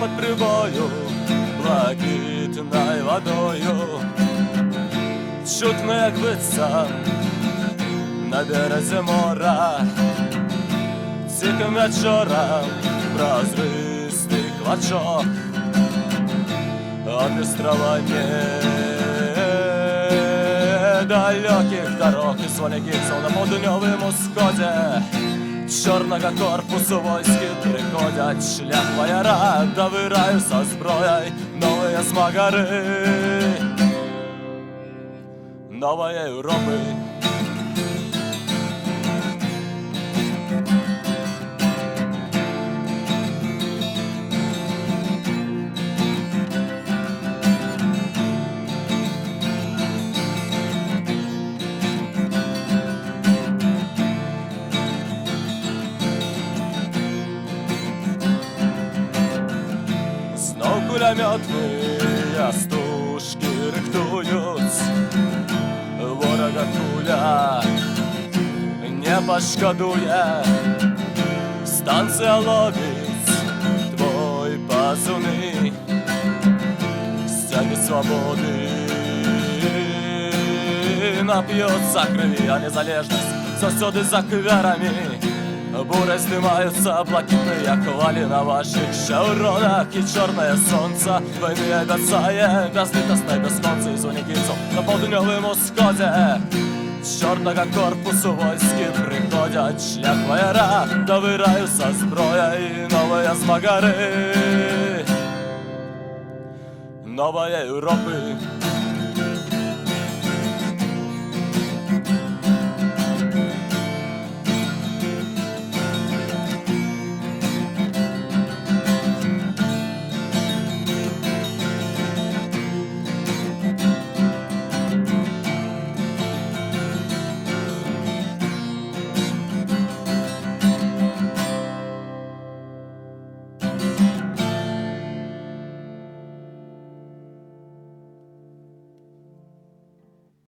под прибою, блакитною водою. Чутно, як биться на березі мора, тихим вечором прозристий квачок, обістровання далеких дорог і сваляківців на полудньовому сході. Чорного корпусу войски приходять, шлях вояра довираю со зброєю новые смагари нової Європи. Кулеметные стужки рихтують, ворога куля не пошкодує. Станція ловить твой пазуни, стяги свободи нап'ється крові, а незалежність заўсёды за кверами. Буры здымаются блакитные хвали на ваших шевронах, и черное солнце войны обяцае безлітосне безконце із уніківців на полудньовому сході. З чорного корпусу войски приходять, шлях вояра довираю со зброєю нової змагари нової Європи.